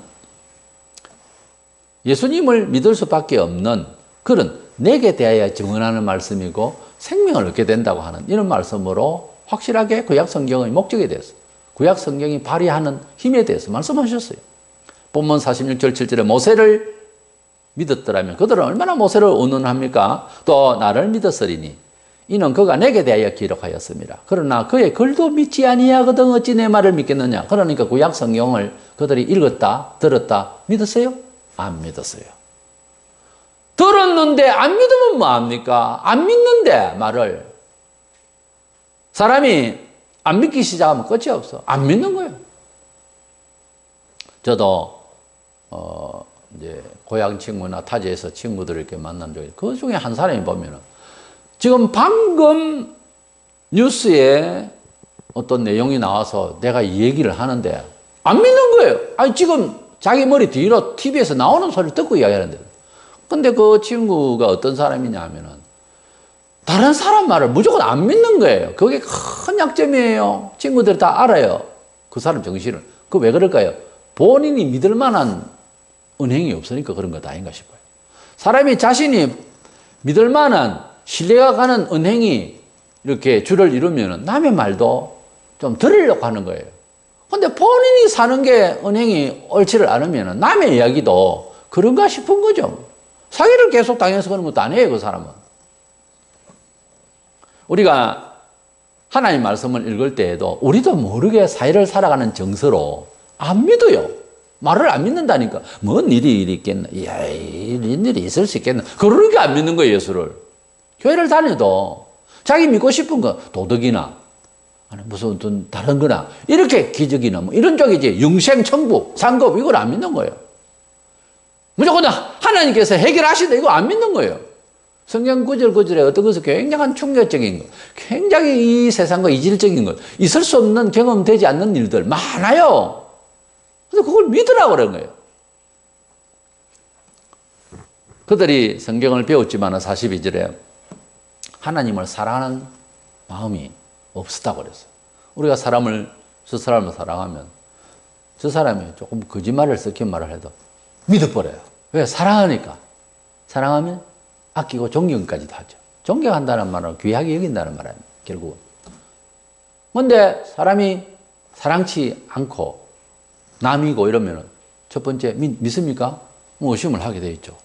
예수님을 믿을 수밖에 없는 그런 내게 대하여 증언하는 말씀이고 생명을 얻게 된다고 하는 이런 말씀으로 확실하게 구약 성경의 목적에 대해서 구약 성경이 발휘하는 힘에 대해서 말씀하셨어요. 본문 46절 7절에 모세를 믿었더라면 그들은 얼마나 모세를 의논합니까? 또 나를 믿었으리니 이는 그가 내게 대하여 기록하였습니다. 그러나 그의 글도 믿지 아니하거든 어찌 내 말을 믿겠느냐. 그러니까 구약 성경을 그들이 읽었다 들었다 믿었어요? 안 믿었어요. 들었는데 안 믿으면 뭐합니까? 안 믿는데 말을 사람이 안 믿기 시작하면 끝이 없어. 안 믿는 거예요. 저도 이제 고향 친구나 타지에서 친구들을 이렇게 만난 적이 그 중에 한 사람이 보면은 지금 방금 뉴스에 어떤 내용이 나와서 내가 이 얘기를 하는데 안 믿는 거예요. 아니 지금 자기 머리 뒤로 TV에서 나오는 소리를 듣고 이야기하는데 근데 그 친구가 어떤 사람이냐 하면은 다른 사람 말을 무조건 안 믿는 거예요. 그게 큰 약점이에요. 친구들이 다 알아요. 그 사람 정신을. 그 왜 그럴까요? 본인이 믿을 만한 은행이 없으니까 그런 것 아닌가 싶어요. 사람이 자신이 믿을 만한 신뢰가 가는 은행이 이렇게 줄을 이루면 남의 말도 좀 들으려고 하는 거예요. 근데 본인이 사는 게 은행이 옳지를 않으면 남의 이야기도 그런가 싶은 거죠. 사기를 계속 당해서 그런 것도 아니에요, 그 사람은. 우리가 하나님 말씀을 읽을 때에도 우리도 모르게 사회를 살아가는 정서로 안 믿어요. 말을 안 믿는다니까. 뭔 일이 있겠나. 이야, 이런 일이 있을 수 있겠나. 그러니까 안 믿는 거예요, 예수를. 교회를 다녀도 자기 믿고 싶은 거, 도덕이나, 아니, 무슨 어떤 다른 거나, 이렇게 기적이나, 뭐 이런 쪽이지. 영생, 천국, 상급, 이걸 안 믿는 거예요. 무조건 하나님께서 해결하시다, 이거 안 믿는 거예요. 성경 구절구절에 어떤 것은 굉장한 충격적인 것, 굉장히 이 세상과 이질적인 것, 있을 수 없는 경험되지 않는 일들 많아요. 그래서 그걸 믿으라고 그런 거예요. 그들이 성경을 배웠지만 42절에 하나님을 사랑하는 마음이 없었다고 그랬어요. 우리가 저 사람을 사랑하면 저 사람이 조금 거짓말을 섞인 말을 해도 믿어버려요. 왜? 사랑하니까. 사랑하면 아끼고 존경까지도 하죠. 존경한다는 말은 귀하게 여긴다는 말 아닙니까? 결국은. 그런데 사람이 사랑치 않고 남이고 이러면은 첫 번째 믿습니까? 뭐 의심을 하게 돼 있죠.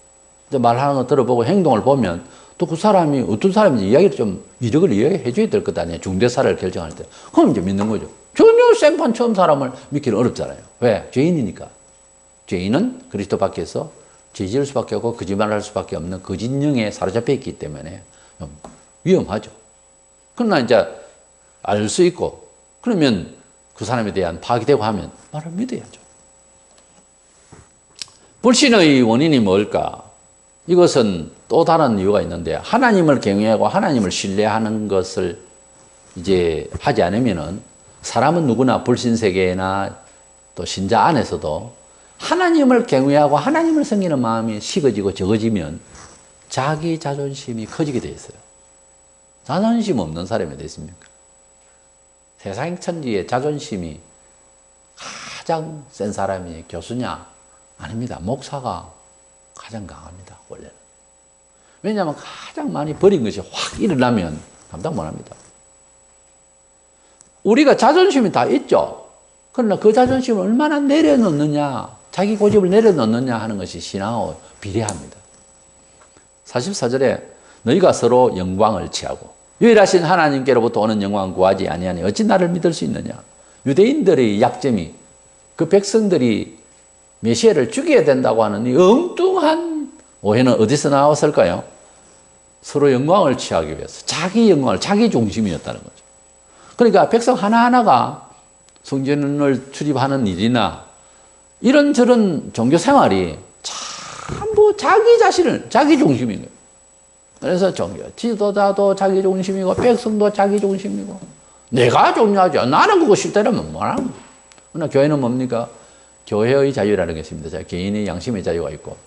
말하는 거 들어보고 행동을 보면 또 그 사람이 어떤 사람인지 이야기를 좀 이력을 이야기해 줘야 될 것 아니에요. 중대사를 결정할 때. 그럼 이제 믿는 거죠. 전혀 생판 처음 사람을 믿기는 어렵잖아요. 왜? 죄인이니까. 죄인은 그리스도 밖에서 죄 지을 수밖에 없고 거짓말할 수밖에 없는 거짓령에 사로잡혀 있기 때문에 좀 위험하죠. 그러나 이제 알 수 있고 그러면 그 사람에 대한 파악이 되고 하면 말을 믿어야죠. 불신의 원인이 뭘까? 이것은 또 다른 이유가 있는데 하나님을 경외하고 하나님을 신뢰하는 것을 이제 하지 않으면은 사람은 누구나 불신 세계나 또 신자 안에서도 하나님을 경외하고 하나님을 섬기는 마음이 식어지고 적어지면 자기 자존심이 커지게 돼 있어요. 자존심 없는 사람이 어디 있습니까? 세상 천지에 자존심이 가장 센 사람이 교수냐? 아닙니다. 목사가 가장 강합니다. 원래는. 왜냐하면 가장 많이 버린 것이 확 일어나면 감당 못합니다. 우리가 자존심이 다 있죠. 그러나 그 자존심을 얼마나 내려놓느냐, 자기 고집을 내려놓느냐 하는 것이 신앙하고 비례합니다. 44절에 너희가 서로 영광을 취하고 유일하신 하나님께로부터 오는 영광을 구하지 아니하니 어찌 나를 믿을 수 있느냐. 유대인들의 약점이 그 백성들이 메시아를 죽여야 된다고 하는 이 엉뚱한 오해는 어디서 나왔을까요? 서로 영광을 취하기 위해서 자기 영광을 자기 중심이었다는 거죠. 그러니까 백성 하나하나가 성전을 출입하는 일이나 이런저런 종교 생활이 전부 자기 자신을 자기 중심인 거예요. 그래서 종교 지도자도 자기 중심이고 백성도 자기 중심이고 내가 중요하죠. 나는 그거 싫다면 뭐라는 거예요. 그러나 교회는 뭡니까? 교회의 자유라는 게 있습니다. 개인의 양심의 자유가 있고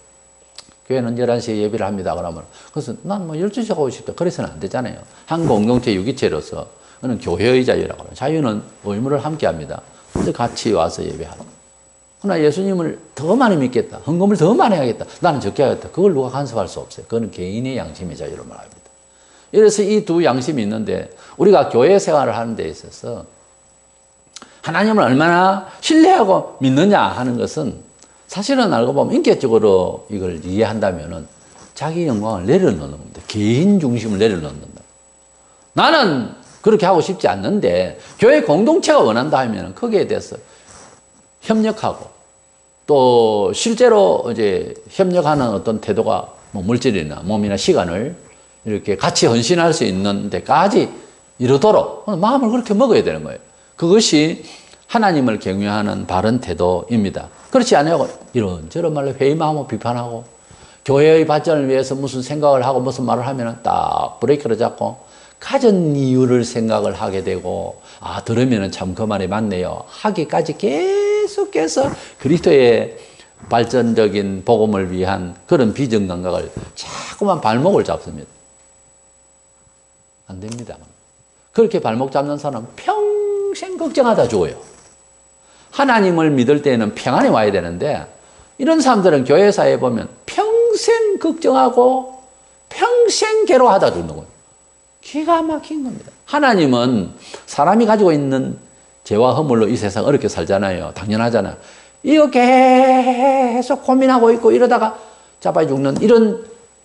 교회는 11시에 예배를 합니다. 그러면 그래서 난 뭐 12시에 가고 싶다. 그래서는 안 되잖아요. 한 공동체 유기체로서 그는 교회의 자유라고 해요. 자유는 의무를 함께 합니다. 근데 같이 와서 예배하는. 그러나 예수님을 더 많이 믿겠다. 헌금을 더 많이 하겠다. 나는 적게 하겠다. 그걸 누가 간섭할 수 없어요. 그거는 개인의 양심의 자유를 말합니다. 이래서 이 두 양심이 있는데 우리가 교회 생활을 하는 데 있어서 하나님을 얼마나 신뢰하고 믿느냐 하는 것은 사실은 알고 보면 인격적으로 이걸 이해한다면은 자기 영광을 내려놓는 겁니다. 개인 중심을 내려놓는다. 나는 그렇게 하고 싶지 않는데 교회 공동체가 원한다 하면 거기에 대해서 협력하고 또 실제로 이제 협력하는 어떤 태도가 뭐 물질이나 몸이나 시간을 이렇게 같이 헌신할 수 있는 데까지 이르도록 마음을 그렇게 먹어야 되는 거예요. 그것이 하나님을 경외하는 바른 태도입니다. 그렇지 않아요. 이런저런 말로 회의하고 비판하고 교회의 발전을 위해서 무슨 생각을 하고 무슨 말을 하면 딱 브레이크를 잡고 가진 이유를 생각을 하게 되고 들으면 참 그 말이 맞네요 하기까지 계속해서 그리스도의 발전적인 복음을 위한 그런 비전 감각을 자꾸만 발목을 잡습니다. 안 됩니다. 그렇게 발목 잡는 사람은 평생 걱정하다 죽어요. 하나님을 믿을 때에는 평안이 와야 되는데 이런 사람들은 교회사에 보면 평생 걱정하고 평생 괴로워하다 죽는 거예요. 기가 막힌 겁니다. 하나님은 사람이 가지고 있는 죄와 허물로 이 세상 어렵게 살잖아요. 당연하잖아요. 이거 계속 고민하고 있고 이러다가 자빠져 죽는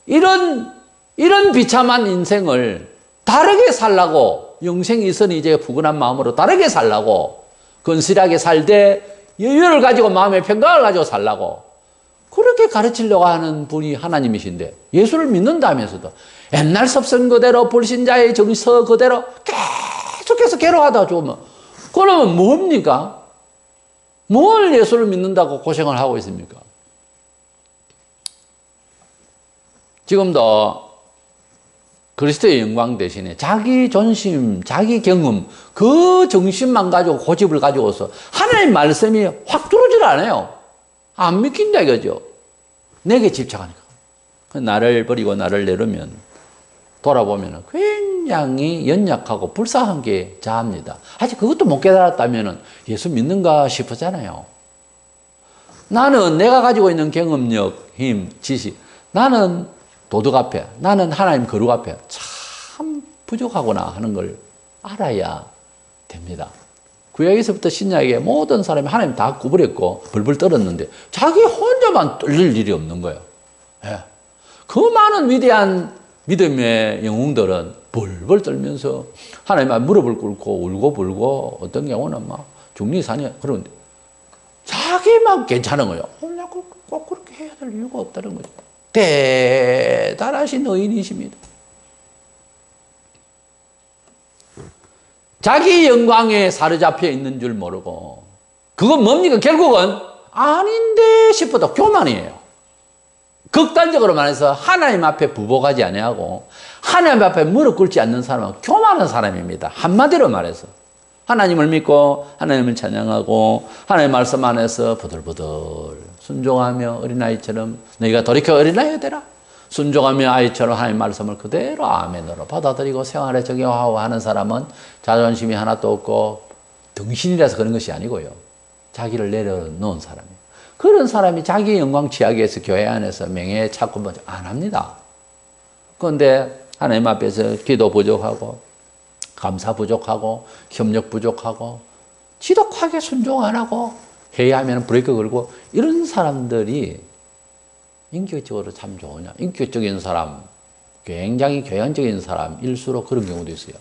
이런 비참한 인생을 다르게 살라고 영생이 있으니 이제 부근한 마음으로 다르게 살라고 건실하게 살되 여유를 가지고 마음의 평강을 가지고 살라고 그렇게 가르치려고 하는 분이 하나님이신데 예수를 믿는다면서도 옛날 섭성 그대로 불신자의 정서 그대로 계속해서 괴로워하다 죽으면 그러면 뭡니까? 뭘 예수를 믿는다고 고생을 하고 있습니까? 지금도 그리스도의 영광 대신에 자기 존심, 자기 경험 그 정신만 가지고 고집을 가지고서 하나님 말씀이 확 들어오질 않아요. 안 믿긴다 이거죠. 내게 집착하니까. 나를 버리고 나를 내르면 돌아보면 굉장히 연약하고 불쌍한 게 자합니다. 아직 그것도 못 깨달았다면 예수 믿는가 싶었잖아요. 나는 내가 가지고 있는 경험력, 힘, 지식, 나는 도덕 앞에, 나는 하나님 거룩 앞에 참 부족하구나 하는 걸 알아야 됩니다. 구약에서부터 신약에 모든 사람이 하나님 다 구부렸고 벌벌 떨었는데 자기 혼자만 떨릴 일이 없는 거예요. 예. 그 많은 위대한 믿음의 영웅들은 벌벌 떨면서 하나님 앞에 무릎을 꿇고 울고 불고 어떤 경우는 막 중리산이 그런데 자기만 괜찮은 거예요. 꼭 그렇게 해야 될 이유가 없다는 거죠. 대단하신 의인이십니다. 자기 영광에 사로잡혀 있는 줄 모르고, 그건 뭡니까? 결국은 아닌데 싶어도 교만이에요. 극단적으로 말해서 하나님 앞에 부복하지 아니하고 하나님 앞에 무릎 꿇지 않는 사람은 교만한 사람입니다. 한마디로 말해서 하나님을 믿고 하나님을 찬양하고 하나님 말씀 안에서 부들부들 순종하며 어린아이처럼 너희가 돌이켜 어린아이가 되라. 순종하며 아이처럼 하나님 말씀을 그대로 아멘으로 받아들이고 생활에 적용하고 하는 사람은 자존심이 하나도 없고 등신이라서 그런 것이 아니고요. 자기를 내려놓은 사람이에요. 그런 사람이 자기 영광 취하기 위해서 교회 안에서 명예 찾고 안 합니다. 그런데 하나님 앞에서 기도 부족하고 감사 부족하고 협력 부족하고 지독하게 순종 안 하고 회의하면 브레이크 걸고 이런 사람들이 인격적으로 참 좋으냐. 인격적인 사람, 굉장히 교양적인 사람일수록 그런 경우도 있어요.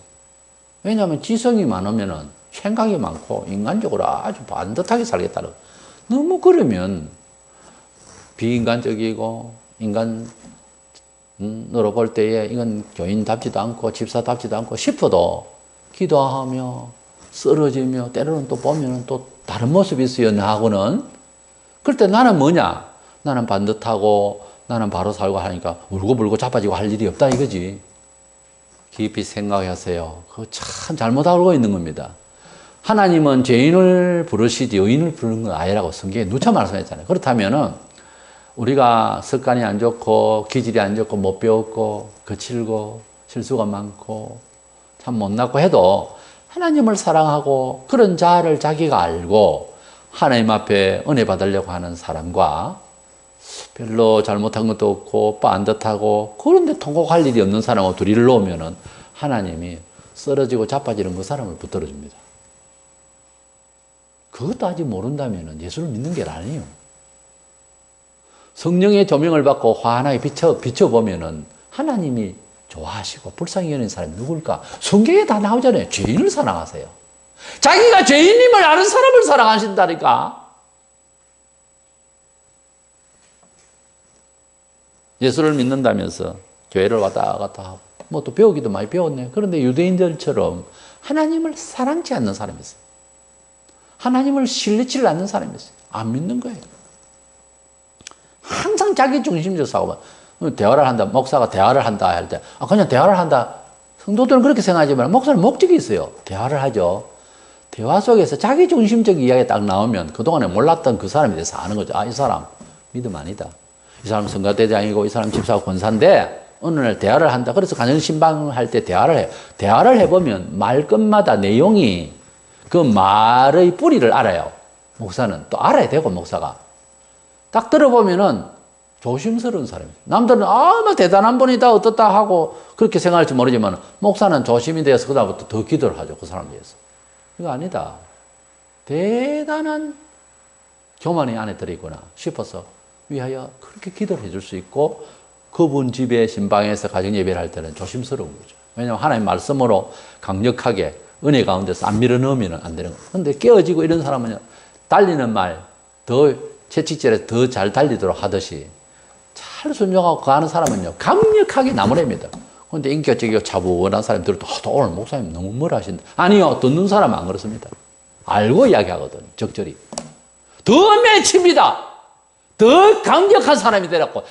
왜냐하면 지성이 많으면 생각이 많고 인간적으로 아주 반듯하게 살겠다는. 너무 그러면 비인간적이고 인간으로 볼 때에 이건 교인답지도 않고 집사답지도 않고 싶어도 기도하며 쓰러지며 때로는 또 보면 또 다른 모습이 있어요. 하고는. 그럴 때 나는 뭐냐? 나는 반듯하고 나는 바로 살고 하니까 울고불고 자빠지고 할 일이 없다 이거지. 깊이 생각하세요. 그거 참 잘못 알고 있는 겁니다. 하나님은 죄인을 부르시지 의인을 부르는 건 아니라고 성경에 누차 말씀했잖아요. 그렇다면은 우리가 습관이 안 좋고 기질이 안 좋고 못 배웠고 거칠고 실수가 많고 참 못났고 해도 하나님을 사랑하고 그런 자를 자기가 알고 하나님 앞에 은혜 받으려고 하는 사람과 별로 잘못한 것도 없고 반듯하고 그런데 통곡할 일이 없는 사람하고 둘이를 놓으면은 하나님이 쓰러지고 자빠지는 그 사람을 붙들어 줍니다. 그것도 아직 모른다면 예수를 믿는 게 아니에요. 성령의 조명을 받고 환하게 비춰보면 하나님이 좋아하시고 불쌍히 여기는 사람이 누굴까? 성경에 다 나오잖아요. 죄인을 사랑하세요. 자기가 죄인임을 아는 사람을 사랑하신다니까. 예수를 믿는다면서 교회를 왔다 갔다 하고 뭐 또 배우기도 많이 배웠네. 그런데 유대인들처럼 하나님을 사랑치 않는 사람이 있어요. 하나님을 신뢰치를 않는 사람이 있어요. 안 믿는 거예요. 항상 자기 중심적 사고만. 대화를 한다. 목사가 대화를 한다 할 때 그냥 대화를 한다. 성도들은 그렇게 생각하지만 목사는 목적이 있어요. 대화를 하죠. 대화 속에서 자기 중심적 이야기가 딱 나오면 그동안에 몰랐던 그 사람에 대해서 아는 거죠. 이 사람 믿음 아니다. 이 사람 성가대장이고 이 사람 집사고 권사인데 어느 날 대화를 한다. 그래서 가정신방을 할 때 대화를 해요. 대화를 해보면 말 끝마다 내용이 그 말의 뿌리를 알아요. 목사는 또 알아야 되고 목사가. 딱 들어보면은 조심스러운 사람이에요. 남들은 뭐 대단한 분이다 어떻다 하고 그렇게 생각할지 모르지만 목사는 조심이 되어서 그다음부터 더 기도를 하죠. 그 사람 위해서. 이거 아니다. 대단한 교만이 안에 들어있구나 싶어서 위하여 그렇게 기도를 해줄 수 있고 그분 집에 신방에서 가정예배를 할 때는 조심스러운 거죠. 왜냐하면 하나님 말씀으로 강력하게 은혜 가운데서 안 밀어넣으면 안 되는 거예요. 그런데 깨어지고 이런 사람은 달리는 말 더 채찍질에 더 잘 달리도록 하듯이 잘 순종하고 가는 사람은요 강력하게 나무랍니다. 그런데 인격적이고 차분한 사람이 들어도 오늘 목사님 너무 뭐라 하신다. 아니요. 듣는 사람은 안 그렇습니다. 알고 이야기하거든. 적절히. 더 맺힙니다. 더 강력한 사람이 되라고.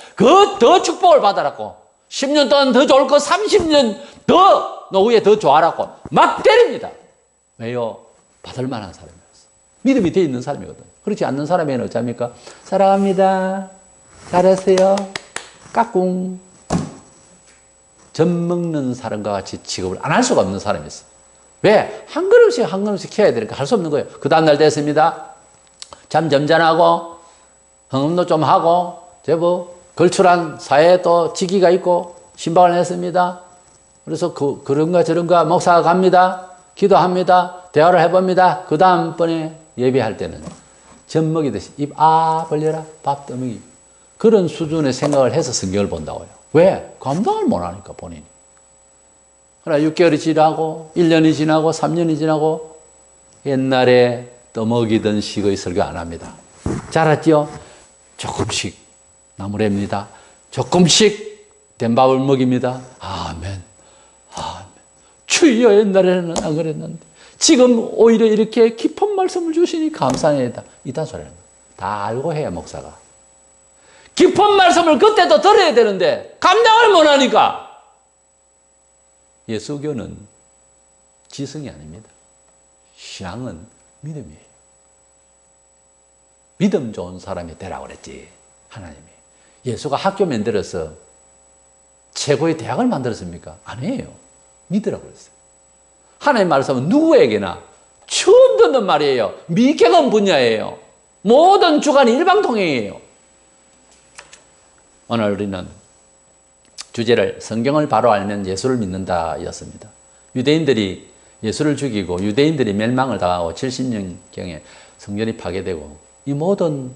더 축복을 받아라고. 10년 동안 더 좋을 거 30년 더 노후에 더 좋아라고. 막 때립니다. 왜요? 받을 만한 사람이었어. 믿음이 돼 있는 사람이거든. 그렇지 않는 사람에는 어찌합니까? 사랑합니다. 잘하세요. 까꿍. 젖 먹는 사람과 같이 취급을 안 할 수가 없는 사람이 있어. 왜? 한 걸음씩 한 걸음씩 해야 되니까 할 수 없는 거예요. 그 다음날 됐습니다. 잠 점잖하고 흥음도 좀 하고 제법 걸출한 사회에 또 직위가 있고 신방을 했습니다. 그래서 그런가 저런가 목사가 갑니다. 기도합니다. 대화를 해봅니다. 그 다음번에 예배할 때는 젖 먹이듯이 입 벌려라 밥 떠먹이 그런 수준의 생각을 해서 성경을 본다고요. 왜? 감당을 못하니까 본인이. 그러나 6개월이 지나고 1년이 지나고 3년이 지나고 옛날에 떠먹이던 식의 설교 안 합니다. 자랐죠? 조금씩 나무랍니다. 조금씩 된 밥을 먹입니다. 아멘. 아멘. 주여 옛날에는 안 그랬는데 지금 오히려 이렇게 깊은 말씀을 주시니 감사합니다. 이딴 소리는 다 알고 해야 목사가. 깊은 말씀을 그때도 들어야 되는데 감당을 못하니까. 예수교는 지성이 아닙니다. 신앙은 믿음이에요. 믿음 좋은 사람이 되라고 그랬지, 하나님이. 예수가 학교 만들어서 최고의 대학을 만들었습니까? 아니에요. 믿으라고 그랬어요. 하나님 말씀은 누구에게나 처음 듣는 말이에요. 미개한 분야예요. 모든 주관이 일방통행이에요. 오늘 우리는 주제를 성경을 바로 알면 예수를 믿는다 였습니다. 유대인들이 예수를 죽이고 유대인들이 멸망을 당하고 70년경에 성전이 파괴되고 이 모든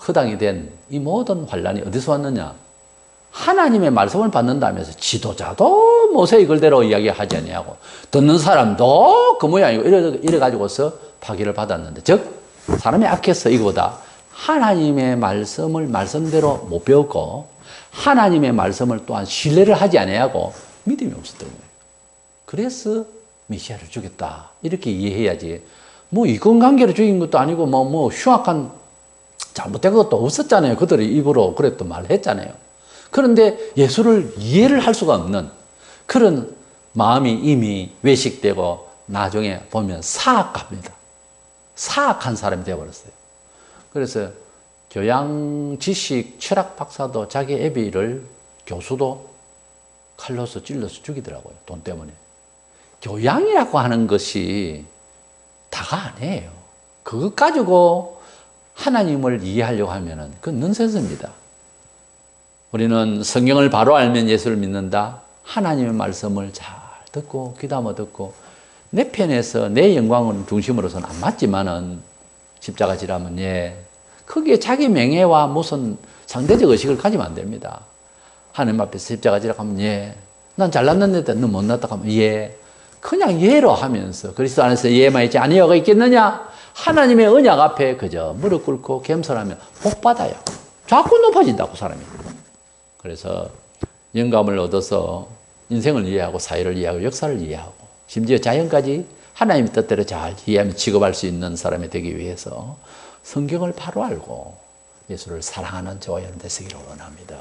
허당이 된 이 모든 환란이 어디서 왔느냐? 하나님의 말씀을 받는다면서 지도자도 모세의 글대로 이야기하지 아니하고 듣는 사람도 그 모양이고 이래 가지고서 파괴를 받았는데, 즉 사람이 악해서 이거보다 하나님의 말씀을 말씀대로 못 배웠고 하나님의 말씀을 또한 신뢰를 하지 아니하고 믿음이 없었던 거예요. 그래서 메시아를 죽였다 이렇게 이해해야지. 뭐 이권관계로 죽인 것도 아니고 뭐 흉악한 잘못된 것도 없었잖아요. 그들이 입으로 그랬던 말을 했잖아요. 그런데 예수를 이해를 할 수가 없는 그런 마음이 이미 외식되고 나중에 보면 사악합니다. 사악한 사람이 되어버렸어요. 그래서 교양, 지식, 철학 박사도 자기 애비를 교수도 칼로서 찔러서 죽이더라고요. 돈 때문에. 교양이라고 하는 것이 다가 아니에요. 그것 가지고 하나님을 이해하려고 하면은 그건 넌센스입니다. 우리는 성경을 바로 알면 예수를 믿는다. 하나님의 말씀을 잘 듣고 귀담아 듣고 내 편에서 내 영광을 중심으로서는 안 맞지만은 십자가 지라면 예. 거기에 자기 명예와 무슨 상대적 의식을 가지면 안 됩니다. 하나님 앞에서 십자가 지라고 하면 예. 난 잘났는데 너 못났다 하면 예. 그냥 예로 하면서 그리스도 안에서 예만 있지 아니여가 있겠느냐? 하나님의 언약 앞에 그저 무릎 꿇고 겸손하면 복 받아요. 자꾸 높아진다고 사람이. 그래서 영감을 얻어서 인생을 이해하고 사회를 이해하고 역사를 이해하고 심지어 자연까지 하나님의 뜻대로 잘 이해하며 직업할 수 있는 사람이 되기 위해서 성경을 바로 알고 예수를 사랑하는 저와 여러분 되시기를 원합니다.